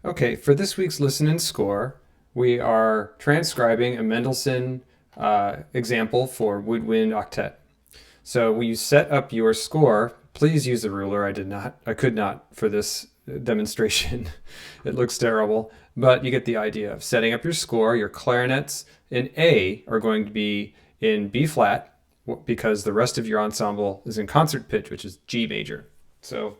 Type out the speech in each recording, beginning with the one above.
Okay, for this week's Listen and Score, we are transcribing a Mendelssohn example for woodwind octet. So when you set up your score, please use a ruler. I could not for this demonstration. It looks terrible, but you get the idea of setting up your score. Your clarinets in A are going to be in B flat because the rest of your ensemble is in concert pitch, which is G major. So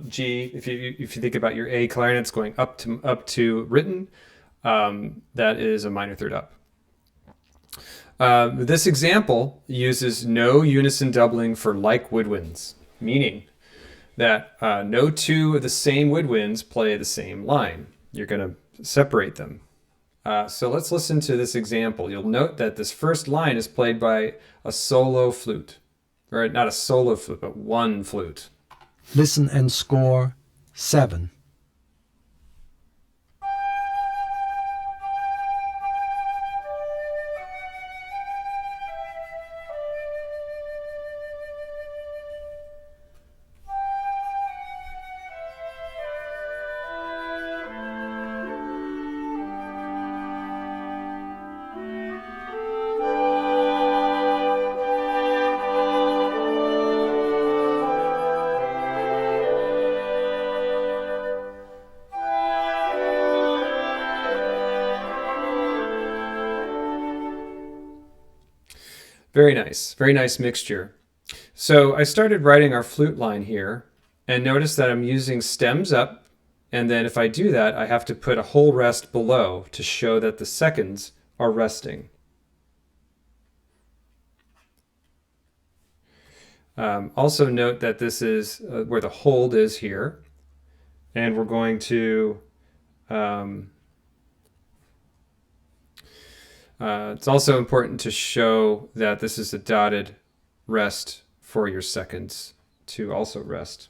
G, if you think about your A clarinets going up to written, that is a minor third up. This example uses no unison doubling for like woodwinds, meaning that no two of the same woodwinds play the same line. You're going to separate them. So let's listen to this example. You'll note that this first line is played by a solo flute, or not a solo flute, but one flute. Listen and Score 7. Very nice mixture. So I started writing our flute line here, and notice that I'm using stems up, and then if I do that, I have to put a whole rest below to show that the seconds are resting. Also note that this is where the hold is here, and we're going to it's also important to show that this is a dotted rest for your seconds to also rest.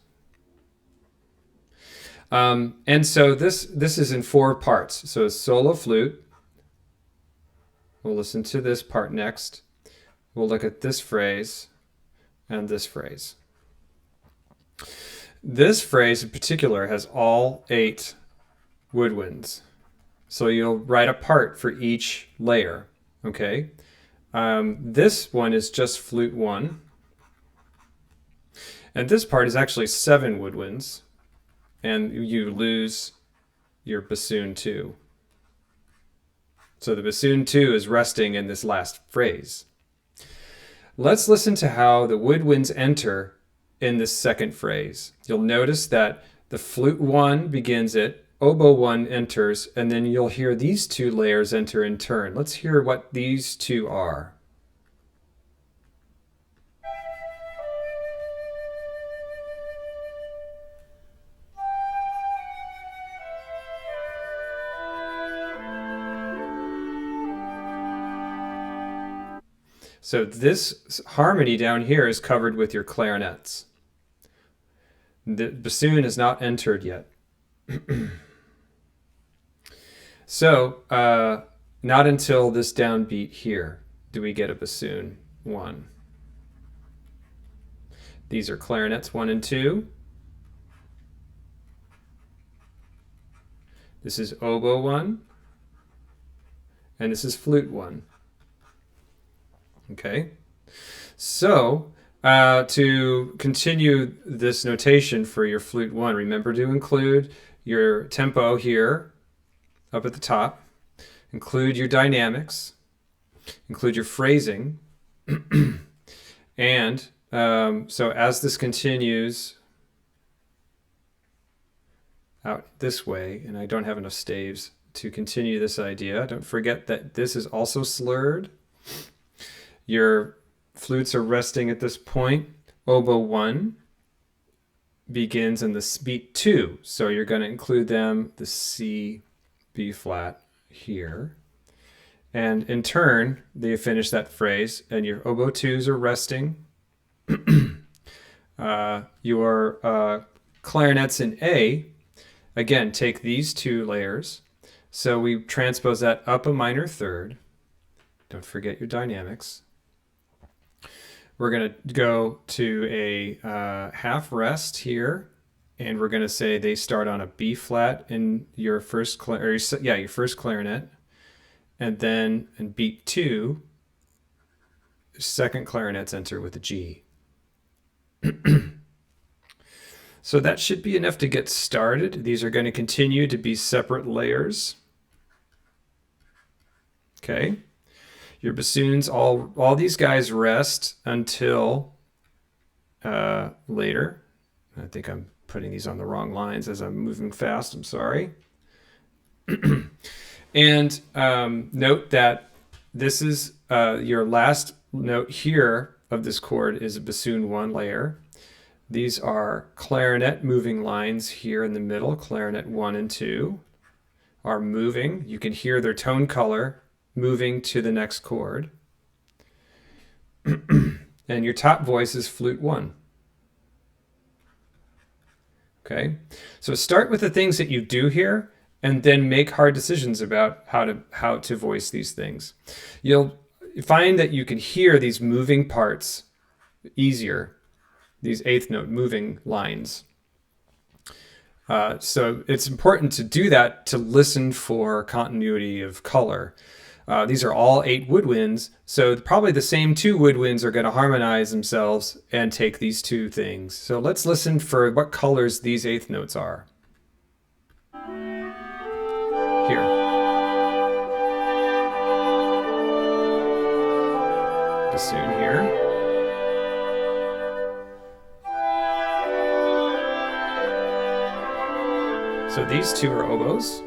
And so this is in 4 parts. So a solo flute. We'll listen to this part next. We'll look at this phrase and this phrase. This phrase in particular has all 8 woodwinds. So you'll write a part for each layer, okay? This one is just flute 1. And this part is actually 7 woodwinds. And you lose your bassoon 2. So the bassoon 2 is resting in this last phrase. Let's listen to how the woodwinds enter in this second phrase. You'll notice that the flute 1 begins it, oboe 1 enters, and then you'll hear these 2 layers enter in turn. Let's hear what these 2 are. So this harmony down here is covered with your clarinets. The bassoon is not entered yet. So not until this downbeat here do we get a bassoon 1. These are clarinets 1 and 2. This is oboe 1. And this is flute 1. Okay, so to continue this notation for your flute 1, remember to include your tempo here up at the top, include your dynamics, include your phrasing, and so as this continues out this way, and I don't have enough staves to continue this idea, don't forget that this is also slurred. Your flutes are resting at this point. Oboe 1 begins in the beat 2. So you're going to include them, the C, B flat here. And in turn, they finish that phrase, and your oboe 2s are resting. Your clarinets in A, again, take these 2 layers. So we transpose that up a minor third. Don't forget your dynamics. We're going to go to a half rest here and we're going to say they start on a B flat in your first your first clarinet, and then in beat 2, second clarinets enter with a G. So that should be enough to get started. These are going to continue to be separate layers. Okay. Your bassoons, all these guys rest until later. I think I'm putting these on the wrong lines as I'm moving fast. I'm sorry. And note that this is your last note here of this chord is a bassoon 1 layer. These are clarinet moving lines here in the middle. Clarinet 1 and 2 are moving. You can hear their tone color moving to the next chord. And your top voice is flute 1. Okay, so start with the things that you do here, and then make hard decisions about how to voice these things. You'll find that you can hear these moving parts easier, these eighth note moving lines. So it's important to do that, to listen for continuity of color. These are all 8 woodwinds, so probably the same 2 woodwinds are going to harmonize themselves and take these 2 things. So let's listen for what colors these eighth notes are. Here. Bassoon here. So these 2 are oboes,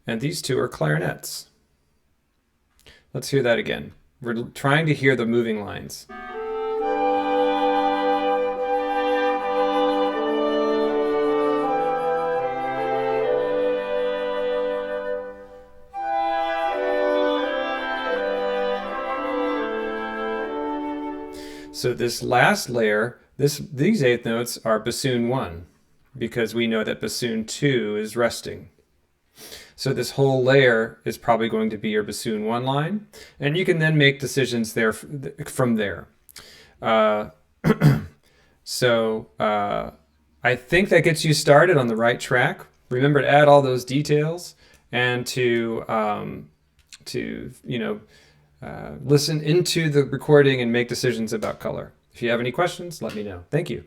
and these 2 are clarinets. Let's hear that again. We're trying to hear the moving lines. So this last layer, these eighth notes are bassoon 1, because we know that bassoon 2 is resting. So this whole layer is probably going to be your bassoon 1 line, and you can then make decisions there from there. I think that gets you started on the right track. Remember to add all those details and to listen into the recording and make decisions about color. If you have any questions, let me know. Thank you.